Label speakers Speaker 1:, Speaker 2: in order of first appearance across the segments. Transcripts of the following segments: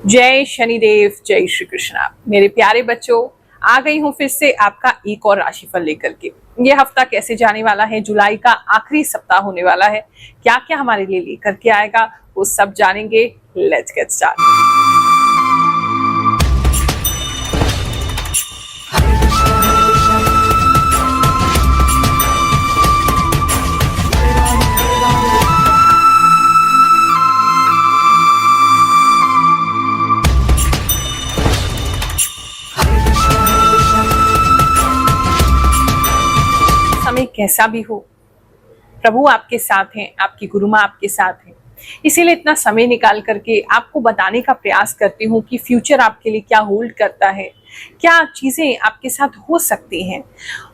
Speaker 1: जय शनिदेव, जय श्री कृष्णा। मेरे प्यारे बच्चों, आ गई हूँ फिर से आपका एक और राशिफल लेकर के। ये हफ्ता कैसे जाने वाला है, जुलाई का आखिरी सप्ताह होने वाला है, क्या क्या हमारे लिए लेकर के आएगा वो सब जानेंगे। Let's get start. समय कैसा भी हो, प्रभु आपके साथ हैं, आपकी गुरु माँ आपके साथ हैं। इसीलिए इतना समय निकाल करके आपको बताने का प्रयास करती हूँ कि फ्यूचर आपके लिए क्या होल्ड करता है, क्या चीजें आपके साथ हो सकती हैं,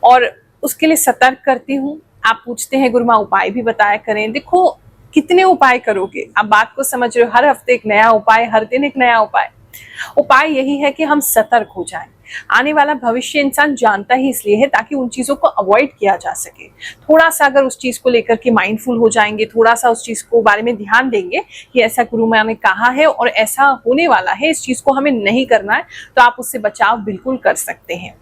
Speaker 1: और उसके लिए सतर्क करती हूँ। आप पूछते हैं गुरु माँ उपाय भी बताया करें। देखो, कितने उपाय करोगे, आप बात को समझ रहे हो। हर हफ्ते एक नया उपाय, हर दिन एक नया उपाय। उपाय यही है कि हम सतर्क हो जाएं। आने वाला भविष्य इंसान जानता ही इसलिए है ताकि उन चीजों को अवॉइड किया जा सके। थोड़ा सा अगर उस चीज को लेकर के माइंडफुल हो जाएंगे, थोड़ा सा उस चीज को बारे में ध्यान देंगे कि ऐसा गुरु माँ ने कहा है और ऐसा होने वाला है, इस चीज को हमें नहीं करना है, तो आप उससे बचाव बिल्कुल कर सकते हैं।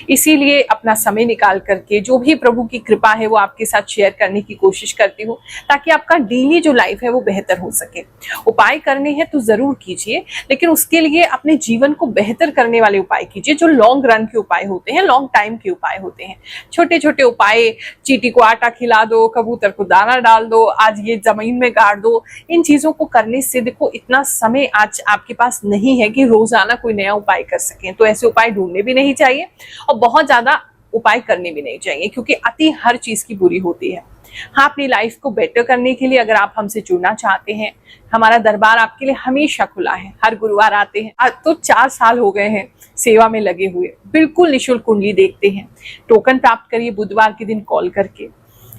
Speaker 1: इसीलिए अपना समय निकाल करके जो भी प्रभु की कृपा है वो आपके साथ शेयर करने की कोशिश करती हूँ, ताकि आपका डेली जो लाइफ है वो बेहतर हो सके। उपाय करने हैं तो जरूर कीजिए, लेकिन उसके लिए अपने जीवन को बेहतर करने वाले उपाय कीजिए, जो लॉन्ग रन के उपाय होते हैं, लॉन्ग टाइम के उपाय होते हैं। छोटे छोटे उपाय, चींटी को आटा खिला दो, कबूतर को दाना डाल दो, आज ये जमीन में गाड़ दो, इन चीजों को करने से देखो इतना समय आज आपके पास नहीं है कि रोजाना कोई नया उपाय कर सकें। तो ऐसे उपाय ढूंढने भी नहीं चाहिए और बहुत ज्यादा उपाय करने भी नहीं चाहिए, क्योंकि अति हर चीज की बुरी होती है। हाँ, अपनी लाइफ को बेटर करने के लिए अगर आप हमसे जुड़ना चाहते हैं, हमारा दरबार आपके लिए हमेशा खुला है। हर गुरुवार आते हैं। आज तो 4 साल हो गए हैं सेवा में लगे हुए। बिल्कुल निःशुल्क कुंडली देखते हैं। टोकन प्राप्त करिए बुधवार के दिन कॉल करके।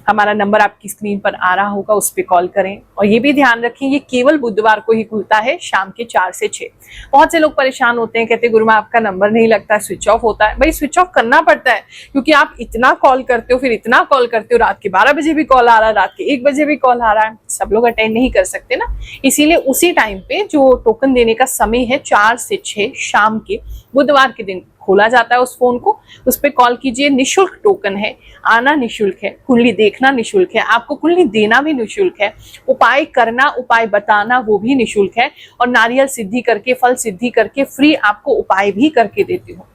Speaker 1: हमारा नंबर आपकी स्क्रीन पर आ रहा होगा, उस पर कॉल करें। और ये भी ध्यान रखें, ये केवल बुधवार को ही खुलता है, शाम के 4 से 6। बहुत से लोग परेशान होते हैं, कहते हैं गुरु माँ आपका नंबर नहीं लगता, स्विच ऑफ होता है। भाई स्विच ऑफ करना पड़ता है, क्योंकि आप इतना कॉल करते हो, फिर इतना कॉल करते हो, रात के 12 बजे भी कॉल आ रहा है, रात के 1 बजे भी कॉल आ रहा है। सब लोग अटेंड नहीं कर सकते ना। इसीलिए उसी टाइम पे जो टोकन देने का समय है 4 से 6 शाम के बुधवार के दिन खोला जाता है उस फोन को, उस पर कॉल कीजिए। निःशुल्क टोकन है, आना निःशुल्क है, कुंडली देखना निःशुल्क है, आपको कुंडली देना भी निःशुल्क है, उपाय करना, उपाय बताना वो भी निःशुल्क है, और नारियल सिद्धि करके, फल सिद्धि करके फ्री आपको उपाय भी करके देती हूँ।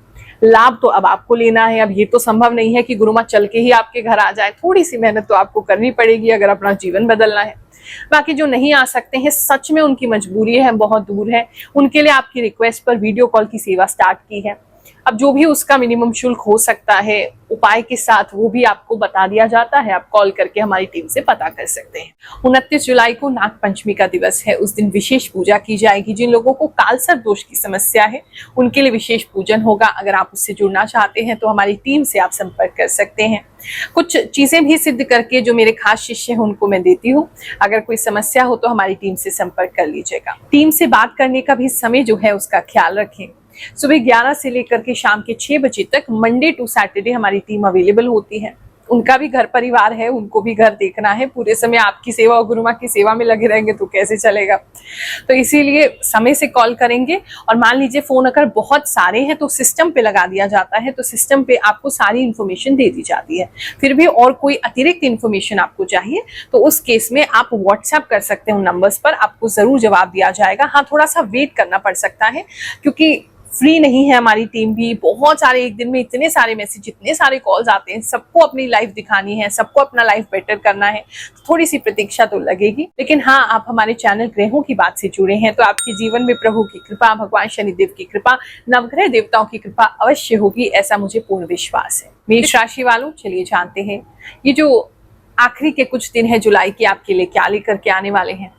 Speaker 1: लाभ तो अब आपको लेना है। अब ये तो संभव नहीं है कि गुरु माँ चल के ही आपके घर आ जाए। थोड़ी सी मेहनत तो आपको करनी पड़ेगी अगर अपना जीवन बदलना है। बाकी जो नहीं आ सकते हैं, सच में उनकी मजबूरी है, बहुत दूर है, उनके लिए आपकी रिक्वेस्ट पर वीडियो कॉल की सेवा स्टार्ट की है। अब जो भी उसका मिनिमम शुल्क हो सकता है उपाय के साथ, वो भी आपको बता दिया जाता है। आप कॉल करके हमारी टीम से पता कर सकते हैं। 29 जुलाई को नाग पंचमी का दिवस है। उस दिन विशेष पूजा की जाएगी। जिन लोगों को कालसर्प दोष की समस्या है उनके लिए विशेष पूजन होगा। अगर आप उससे जुड़ना चाहते हैं तो हमारी टीम से आप संपर्क कर सकते हैं। कुछ चीजें भी सिद्ध करके जो मेरे खास शिष्य हैं उनको मैं देती हूँ। अगर कोई समस्या हो तो हमारी टीम से संपर्क कर लीजिएगा। टीम से बात करने का भी समय जो है उसका ख्याल रखें। सुबह 11 से लेकर के शाम के 6 बजे तक मंडे टू सैटरडे हमारी टीम अवेलेबल होती है। उनका भी घर परिवार है, उनको भी घर देखना है। पूरे समय आपकी सेवा और गुरु माँ की सेवा में लगे रहेंगे तो कैसे चलेगा। तो इसीलिए समय से कॉल करेंगे। और मान लीजिए फोन अगर बहुत सारे हैं तो सिस्टम पे लगा दिया जाता है, तो सिस्टम पे आपको सारी इंफॉर्मेशन दे दी जाती है। फिर भी और कोई अतिरिक्त इंफॉर्मेशन आपको चाहिए तो उस केस में आप व्हाट्सएप कर सकते हैं उन नंबर्स पर, आपको जरूर जवाब दिया जाएगा। हाँ, थोड़ा सा वेट करना पड़ सकता है, क्योंकि फ्री नहीं है हमारी टीम भी। बहुत सारे, एक दिन में इतने सारे मैसेज, इतने सारे कॉल्स आते हैं, सबको अपनी लाइफ दिखानी है, सबको अपना लाइफ बेटर करना है, तो थोड़ी सी प्रतीक्षा तो लगेगी। लेकिन हाँ, आप हमारे चैनल ग्रहों की बात से जुड़े हैं तो आपके जीवन में प्रभु की कृपा, भगवान शनिदेव की कृपा, नवग्रह देवताओं की कृपा अवश्य होगी, ऐसा मुझे पूर्ण विश्वास है। मेष राशि वालों, चलिए जानते हैं ये जो आखिरी के कुछ दिन है जुलाई की आपके लिए क्या लेकर के आने वाले हैं।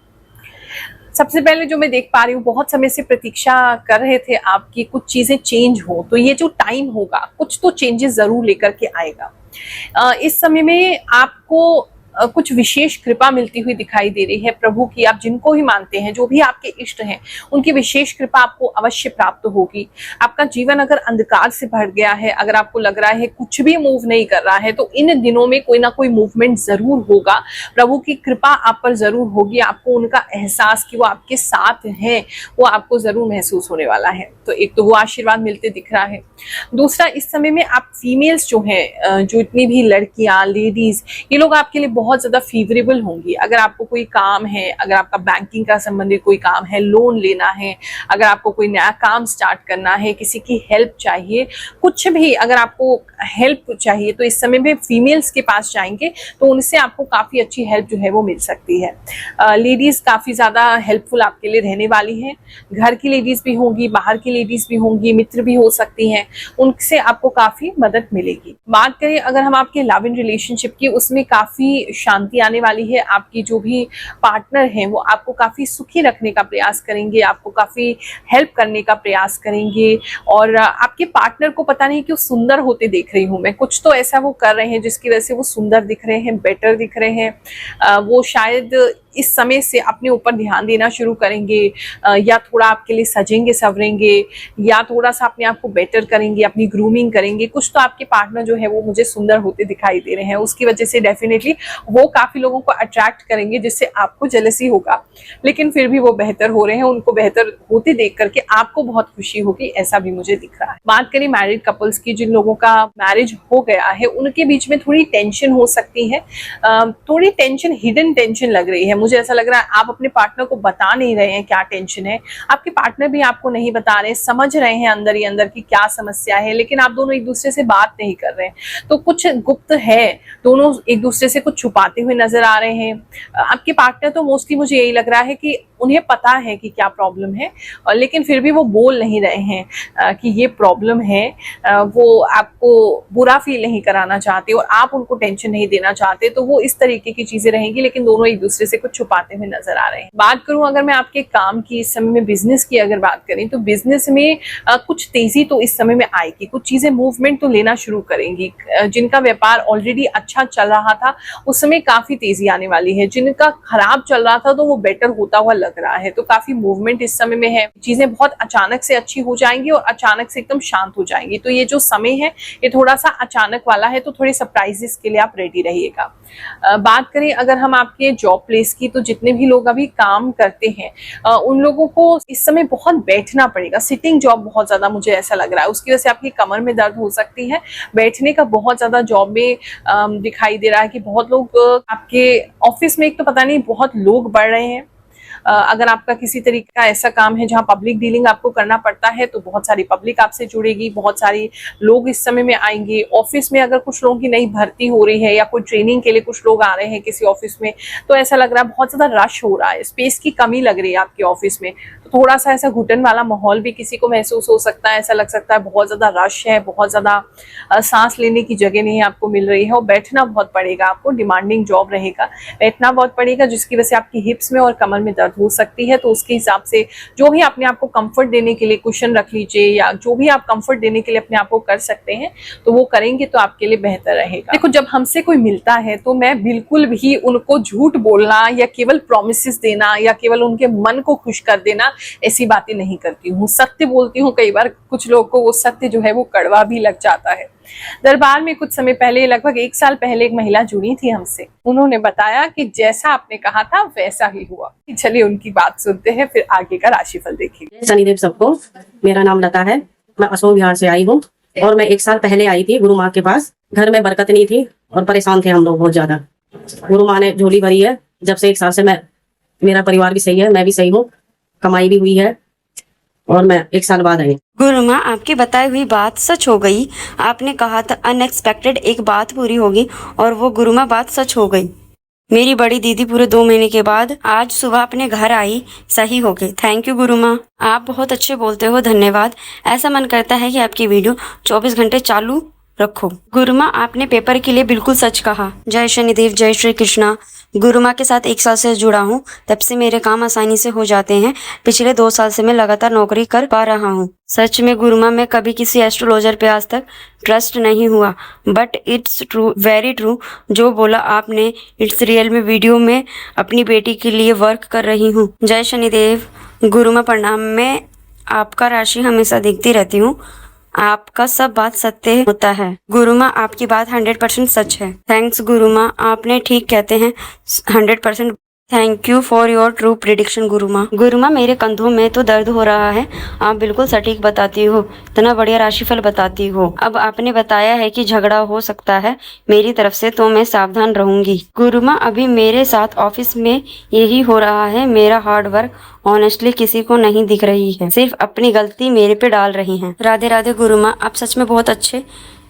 Speaker 1: सबसे पहले जो मैं देख पा रही हूँ, बहुत समय से प्रतीक्षा कर रहे थे आपकी कुछ चीजें चेंज हो, तो ये जो टाइम होगा कुछ तो चेंजेस जरूर लेकर के आएगा। इस समय में आपको कुछ विशेष कृपा मिलती हुई दिखाई दे रही है प्रभु की। आप जिनको भी मानते हैं, जो भी आपके इष्ट हैं, उनकी विशेष कृपा आपको अवश्य प्राप्त होगी। आपका जीवन अगर अंधकार से भर गया है, अगर आपको लग रहा है कुछ भी मूव नहीं कर रहा है, तो इन दिनों में कोई ना कोई मूवमेंट जरूर होगा। प्रभु की कृपा आप पर जरूर होगी। आपको उनका एहसास कि वो आपके साथ हैं, वो आपको जरूर महसूस होने वाला है। तो एक तो वो आशीर्वाद मिलते दिख रहा है। दूसरा, इस समय में आप फीमेल्स जो हैं, जो इतनी भी लड़कियां, लेडीज, ये लोग आपके लिए बहुत ज्यादा फेवरेबल होंगी। अगर आपको कोई काम है, अगर आपका बैंकिंग का संबंधित कोई काम है, लोन लेना है, अगर आपको कोई नया काम स्टार्ट करना है, किसी की हेल्प चाहिए, कुछ भी अगर आपको हेल्प चाहिए, तो इस समय में फीमेल्स के पास जाएंगे तो उनसे आपको काफी अच्छी हेल्प जो है वो मिल सकती है। लेडीज काफी ज्यादा हेल्पफुल आपके लिए रहने वाली हैं। घर की लेडीज भी होंगी, बाहर की लेडीज भी होंगी, मित्र भी हो सकती हैं, उनसे आपको काफी मदद मिलेगी। बात करें अगर हम आपके लव इन रिलेशनशिप की, उसमें काफी शांति आने वाली है। आपकी जो भी पार्टनर हैं वो आपको काफी सुखी रखने का प्रयास करेंगे, आपको काफी हेल्प करने का प्रयास करेंगे। और आपके पार्टनर को पता नहीं क्यों सुंदर होते देख रही हूं मैं, कुछ तो ऐसा वो कर रहे हैं जिसकी वजह से वो सुंदर दिख रहे हैं, बेटर दिख रहे हैं। वो शायद इस समय से अपने ऊपर ध्यान देना शुरू करेंगे, या थोड़ा आपके लिए सजेंगे संवरेंगे, या थोड़ा सा अपने आप को बेटर करेंगे, अपनी ग्रूमिंग करेंगे। कुछ तो आपके पार्टनर जो है वो मुझे सुंदर होते दिखाई दे रहे हैं, उसकी वजह से डेफिनेटली वो काफी लोगों को अट्रैक्ट करेंगे, जिससे आपको जेलसी होगा, लेकिन फिर भी वो बेहतर हो रहे हैं। उनको बेहतर होते देख करके आपको बहुत खुशी होगी, ऐसा भी मुझे दिख रहा है। बात करें मैरिड कपल्स की, जिन लोगों का मैरिज हो गया है, उनके बीच में थोड़ी टेंशन हो सकती है, थोड़ी टेंशन, हिडन टेंशन लग रही है। मुझे ऐसा लग रहा है आप अपने पार्टनर को बता नहीं रहे हैं क्या टेंशन है, आपके पार्टनर भी आपको नहीं बता रहे, समझ रहे हैं अंदर ही अंदर की क्या समस्या है, लेकिन आप दोनों एक दूसरे से बात नहीं कर रहे हैं। तो कुछ गुप्त है, दोनों एक दूसरे से कुछ छुपाते हुए नजर आ रहे हैं। आपके पार्टनर तो मोस्टली मुझे यही लग रहा है कि उन्हें पता है कि क्या प्रॉब्लम है, लेकिन फिर भी वो बोल नहीं रहे हैं कि ये प्रॉब्लम है। वो आपको बुरा फील नहीं कराना चाहते और आप उनको टेंशन नहीं देना चाहते, तो वो इस तरीके की चीजें रहेंगी, लेकिन दोनों एक दूसरे से कुछ छुपाते हुए नजर आ रहे हैं। बात करूं अगर मैं आपके काम की, इस समय में बिजनेस की अगर बात करें, तो बिजनेस में कुछ तेजी तो इस समय में आएगी, कुछ चीजें मूवमेंट तो लेना शुरू करेंगी। जिनका व्यापार ऑलरेडी अच्छा चल रहा था उस समय काफी तेजी आने वाली है, जिनका खराब चल रहा था तो वो बेटर होता हुआ लग रहा है। तो काफी मूवमेंट इस समय में है, चीजें बहुत अचानक से अच्छी हो जाएंगी और अचानक से एकदम शांत हो जाएंगी। तो ये जो समय है ये थोड़ा सा अचानक वाला है, तो थोड़े सरप्राइजेस के लिए आप रेडी रहिएगा। बात करें अगर हम आपके जॉब प्लेस की, तो जितने भी लोग अभी काम करते हैं उन लोगों को इस समय बहुत बैठना पड़ेगा। सिटिंग जॉब बहुत ज्यादा मुझे ऐसा लग रहा है, उसकी वजह से आपकी कमर में दर्द हो सकती है। बैठने का बहुत ज्यादा जॉब में दिखाई दे रहा है कि बहुत लोग आपके ऑफिस में, एक तो पता नहीं बहुत लोग बढ़ रहे हैं। अगर आपका किसी तरीके का ऐसा काम है जहां पब्लिक डीलिंग आपको करना पड़ता है, तो बहुत सारी पब्लिक आपसे जुड़ेगी, बहुत सारी लोग इस समय में आएंगे। ऑफिस में अगर कुछ लोगों की नई भर्ती हो रही है या कोई ट्रेनिंग के लिए कुछ लोग आ रहे हैं किसी ऑफिस में, तो ऐसा लग रहा है बहुत ज्यादा रश हो रहा है, स्पेस की कमी लग रही है आपके ऑफिस में। तो थोड़ा सा ऐसा घुटन वाला माहौल भी किसी को महसूस हो सकता है। ऐसा लग सकता है बहुत ज्यादा रश है, बहुत ज्यादा सांस लेने की जगह नहीं आपको मिल रही है, और बैठना बहुत पड़ेगा आपको। डिमांडिंग जॉब रहेगा, बैठना बहुत पड़ेगा, जिसकी वजह से आपकी हिप्स में और कमर में दर्द हो सकती है। तो उसके हिसाब से जो भी अपने आप को कंफर्ट देने के लिए कुशन रख लीजिए, या जो भी आप कंफर्ट देने के लिए अपने आप को कर सकते हैं तो वो करेंगे तो आपके लिए बेहतर रहेगा। देखो, जब हमसे कोई मिलता है तो मैं बिल्कुल भी उनको झूठ बोलना या केवल प्रॉमिसेस देना या केवल उनके मन को खुश कर देना, ऐसी बातें नहीं करती हूँ। सत्य बोलती हूँ। कई बार कुछ लोगों को वो सत्य जो है वो कड़वा भी लग जाता है। दरबार में कुछ समय पहले, लगभग 1 साल पहले, एक महिला जुड़ी थी हमसे। उन्होंने बताया कि जैसा आपने कहा था वैसा ही हुआ। चलिए उनकी बात सुनते हैं, फिर आगे का राशिफल देखेंगे।
Speaker 2: शनिदेव सबको, मेरा नाम लता है, मैं अशोक विहार से आई हूँ और मैं 1 साल पहले आई थी गुरु माँ के पास। घर में बरकत नहीं थी और परेशान थे हम लोग बहुत ज्यादा। गुरु माँ ने झोली भरी है जब से 1 साल से। मेरा परिवार भी सही है, मैं भी सही हूँ, कमाई भी हुई है और मैं 1 साल बाद आई।
Speaker 3: गुरु माँ, आपकी बताई हुई बात सच हो गई। आपने कहा था अनएक्सपेक्टेड एक बात पूरी होगी और वो गुरु माँ बात सच हो गई। मेरी बड़ी दीदी पूरे 2 महीने के बाद आज सुबह अपने घर आई, सही हो गई। थैंक यू गुरु माँ, आप बहुत अच्छे बोलते हो, धन्यवाद। ऐसा मन करता है कि आपकी वीडियो 24 घंटे चालू रखो। गुरु माँ, आपने पेपर के लिए बिल्कुल सच कहा। जय शनिदेव, जय श्री कृष्णा। गुरु माँ के साथ 1 साल से जुड़ा हूँ, तब से मेरे काम आसानी से हो जाते हैं। पिछले 2 साल से मैं लगातार नौकरी कर पा रहा हूँ। सच में गुरु माँ, मैं कभी किसी एस्ट्रोलॉजर पे आज तक ट्रस्ट नहीं हुआ, but it's true, very true जो बोला आपने, इट्स रियल। में वीडियो में अपनी बेटी के लिए वर्क कर रही हूँ। जय शनिदेव। गुरु माँ प्रणाम। मैं आपका राशि हमेशा देखती रहती हूँ, आपका सब बात सत्य होता है। गुरु माँ, आपकी बात 100% सच है। थैंक्स गुरु माँ, आपने ठीक कहते हैं 100%। Thank you for your true prediction गुरु माँ। गुरु माँ, मेरे कंधों में तो दर्द हो रहा है। आप बिल्कुल सटीक बताती हो, इतना बढ़िया राशिफल बताती हो। अब आपने बताया है कि झगड़ा हो सकता है मेरी तरफ से, तो मैं सावधान रहूंगी। गुरु माँ, अभी मेरे साथ ऑफिस में यही हो रहा है। मेरा हार्ड वर्क ऑनेस्टली किसी को नहीं दिख रही है, सिर्फ अपनी गलती मेरे पे डाल रही हैं। राधे राधे गुरु माँ, आप सच में बहुत अच्छे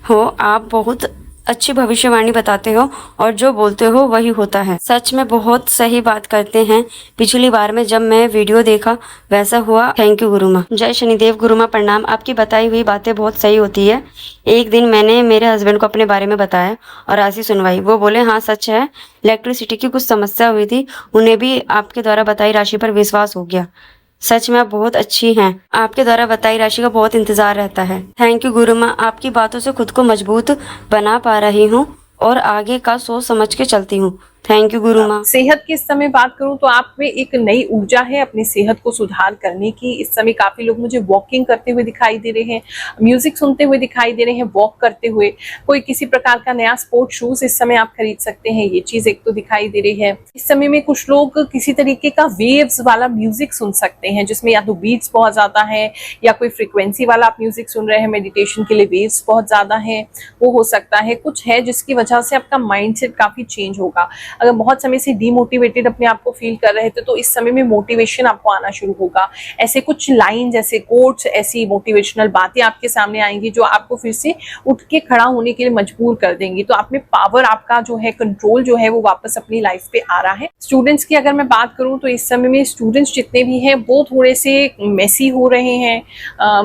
Speaker 3: हो। आप बहुत अच्छी भविष्यवाणी बताते हो और जो बोलते हो वही होता है। सच में बहुत सही बात करते हैं। पिछली बार में जब मैं वीडियो देखा वैसा हुआ। थैंक यू गुरु माँ। जय शनिदेव। गुरु माँ प्रणाम। आपकी बताई हुई बातें बहुत सही होती है। एक दिन मैंने मेरे हस्बैंड को अपने बारे में बताया और राशि सुनवाई। वो बोले हाँ सच है, इलेक्ट्रिसिटी की कुछ समस्या हुई थी, उन्हें भी आपके द्वारा बताई राशि पर विश्वास हो गया। सच में आप बहुत अच्छी हैं। आपके द्वारा बताई राशि का बहुत इंतजार रहता है। थैंक यू गुरु माँ, आपकी बातों से खुद को मजबूत बना पा रही हूँ और आगे का सोच समझ के चलती हूँ। थैंक यू गुरु माँ।
Speaker 1: सेहत की इस समय बात करूं तो आप में एक नई ऊर्जा है अपनी सेहत को सुधार करने की। इस समय काफी लोग मुझे वॉकिंग करते हुए दिखाई दे रहे हैं, म्यूजिक सुनते हुए दिखाई दे रहे हैं, वॉक करते हुए। कोई किसी प्रकार का नया स्पोर्ट शूज इस समय आप खरीद सकते हैं, ये चीज एक तो दिखाई दे रही है। इस समय में कुछ लोग किसी तरीके का वेव्स वाला म्यूजिक सुन सकते हैं, जिसमें या तो बीट्स बहुत ज्यादा है या कोई फ्रिक्वेंसी वाला आप म्यूजिक सुन रहे हैं, मेडिटेशन के लिए वेव्स बहुत ज्यादा है, वो हो सकता है। कुछ है जिसकी वजह से आपका माइंडसेट काफी चेंज होगा। अगर बहुत समय से डीमोटिवेटेड अपने आप को फील कर रहे थे तो इस समय में मोटिवेशन आपको आना शुरू होगा। ऐसे कुछ लाइन, ऐसे कोट्स, ऐसी मोटिवेशनल बातें आपके सामने आएंगी जो आपको फिर से उठ के खड़ा होने के लिए मजबूर कर देंगी। तो आप में पावर, आपका जो है कंट्रोल जो है वो वापस अपनी लाइफ पे आ रहा है। स्टूडेंट्स की अगर मैं बात करूं तो इस समय में स्टूडेंट्स जितने भी हैं वो थोड़े से मेसी हो रहे हैं।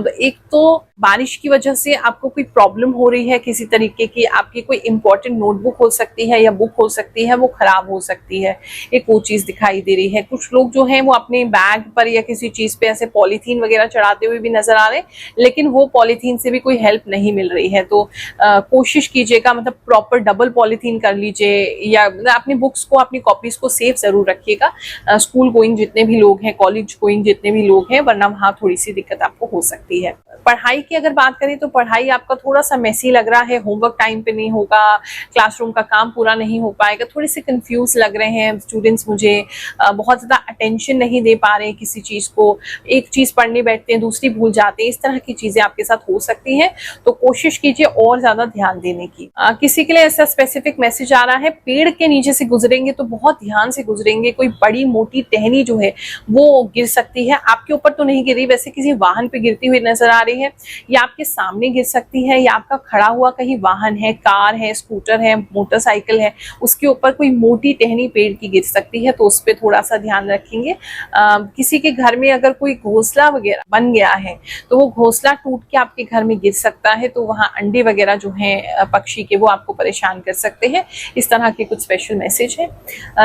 Speaker 1: एक तो बारिश की वजह से आपको कोई प्रॉब्लम हो रही है किसी तरीके की, आपकी कोई इंपॉर्टेंट नोटबुक हो सकती है या बुक हो सकती है, वो खराब हो सकती है, एक वो चीज दिखाई दे रही है। कुछ लोग जो हैं वो अपने बैग पर या किसी चीज पे ऐसे पॉलीथीन वगैरह चढ़ाते हुए भी नजर आ रहे हैं, लेकिन वो पॉलीथीन से भी कोई हेल्प नहीं मिल रही है। तो कोशिश कीजिएगा, मतलब प्रॉपर डबल पॉलीथीन कर लीजिए या अपनी बुक्स को, अपनी कॉपीज को सेफ जरूर रखिएगा। स्कूल गोइंग जितने भी लोग हैं, कॉलेज गोइंग जितने भी लोग हैं, वरना वहाँ थोड़ी सी दिक्कत आपको हो सकती है। पढ़ाई की अगर बात करें तो पढ़ाई आपका थोड़ा सा मेसी लग रहा है, होमवर्क टाइम पे नहीं होगा, क्लासरूम का काम पूरा नहीं हो पाएगा, थोड़े से कंफ्यूज लग रहे हैं स्टूडेंट्स मुझे, बहुत ज़्यादा अटेंशन नहीं दे पा रहे हैं किसी चीज़ को, एक चीज़ पढ़ने बैठते हैं दूसरी भूल जाते हैं, इस तरह की चीज़ें आपके साथ हो सकती हैं। तो कोशिश कीजिए और ज़्यादा ध्यान देने की। किसी के लिए ऐसा स्पेसिफिक मैसेज आ रहा है, पेड़ के नीचे से गुजरेंगे तो बहुत ध्यान से गुजरेंगे, कोई बड़ी मोटी टहनी जो है वो गिर सकती है। आपके ऊपर तो नहीं गिरी, वैसे किसी वाहन पे गिरती हुई नजर आ रही है, या आपके सामने गिर सकती है, या आपका खड़ा हुआ कहीं वाहन है, कार है, स्कूटर है, मोटरसाइकिल है, उसके ऊपर कोई मोटी टहनी पेड़ की गिर सकती है, तो उस पर थोड़ा सा ध्यान रखेंगे। किसी के घर में अगर कोई घोंसला वगैरह बन गया है तो वो घोंसला टूट के आपके घर में गिर सकता है, तो वहाँ अंडे वगैरह जो हैं पक्षी के वो आपको परेशान कर सकते हैं। इस तरह के कुछ स्पेशल मैसेज है,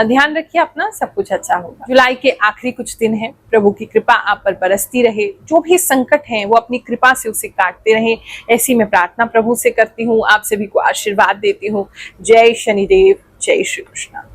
Speaker 1: ध्यान रखिए अपना, सब कुछ अच्छा होगा। जुलाई के आखिरी कुछ दिन है, प्रभु की कृपा आप पर बरसती रहे, जो भी संकट है वो अपनी कृपा से उसे काटते रहे, ऐसी मैं प्रार्थना प्रभु से करती हूँ। आप सभी को आशीर्वाद देती हूँ। जय शनिदेव, जय श्री कृष्ण।